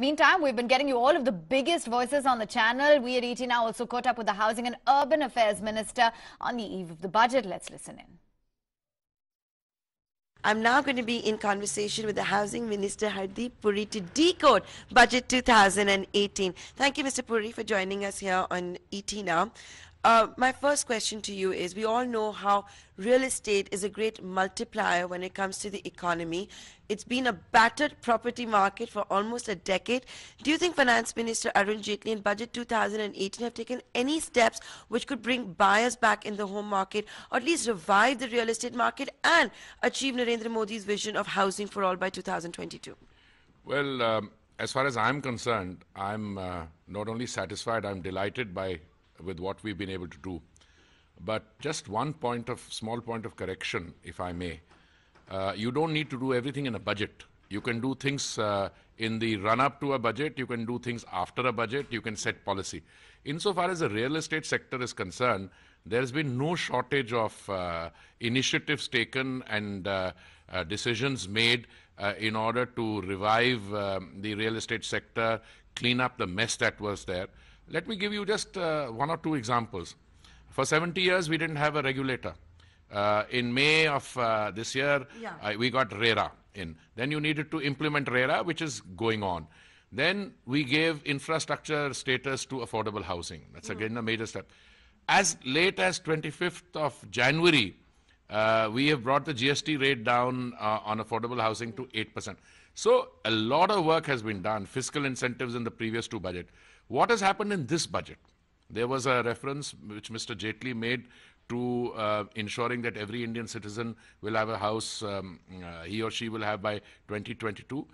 Meantime, we've been getting you all of the biggest voices on the channel. We at ET Now also caught up with the Housing and Urban Affairs Minister on the eve of the budget. Let's listen in. I'm now going to be in conversation with the Housing Minister Hardeep Puri to decode Budget 2018. Thank you, Mr. Puri, for joining us here on ET Now. My first question to you is, we all know how real estate is a great multiplier when it comes to the economy. It's been a battered property market for almost a decade. Do you think Finance Minister Arun Jaitley in Budget 2018 have taken any steps which could bring buyers back in the home market, or at least revive the real estate market and achieve Narendra Modi's vision of housing for all by 2022? Well, as far as I'm concerned, I'm not only satisfied, I'm delighted with what we've been able to do. But just small point of correction, if I may. You don't need to do everything in a budget. You can do things in the run-up to a budget. You can do things after a budget. You can set policy. Insofar as the real estate sector is concerned, there's been no shortage of initiatives taken and decisions made in order to revive the real estate sector, clean up the mess that was there. Let me give you just one or two examples. For 70 years, we didn't have a regulator. In May of this year, we got RERA in. Then you needed to implement RERA, which is going on. Then we gave infrastructure status to affordable housing. That's again a major step. As late as 25th of January, we have brought the GST rate down on affordable housing to 8%. So a lot of work has been done, fiscal incentives in the previous two budgets. What has happened in this budget? There was a reference which Mr. Jaitley made to ensuring that every Indian citizen will have a house he or she will have by 2022.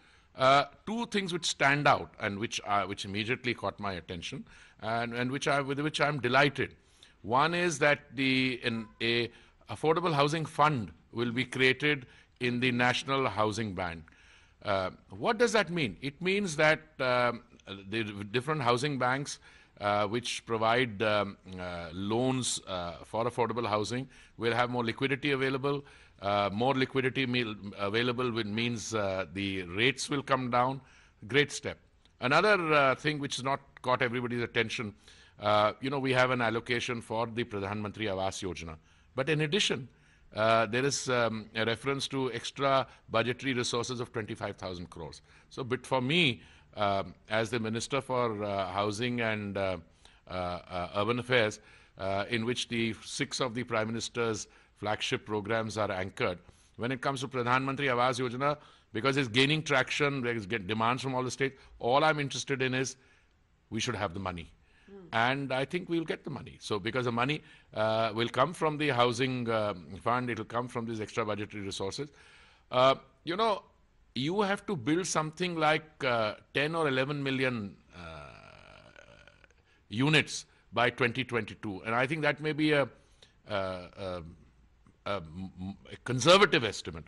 Two things which stand out and which immediately caught my attention and with which I'm delighted. One is that a affordable housing fund will be created in the National Housing Bank. What does that mean? It means that the different housing banks which provide loans for affordable housing will have more liquidity available. More liquidity available means the rates will come down. Great step. Another thing which has not caught everybody's attention, we have an allocation for the Pradhan Mantri Awas Yojana. But in addition, there is a reference to extra budgetary resources of 25,000 crores. So, but for me, as the Minister for Housing and Urban Affairs, in which the 6 of the Prime Minister's flagship programs are anchored, when it comes to Pradhan Mantri Awas Yojana, because it's gaining traction, there's demands from all the states, all I'm interested in is we should have the money. And I think we'll get the money. So because the money will come from the housing fund, it will come from these extra budgetary resources. You have to build something like 10 or 11 million units by 2022. And I think that may be a conservative estimate.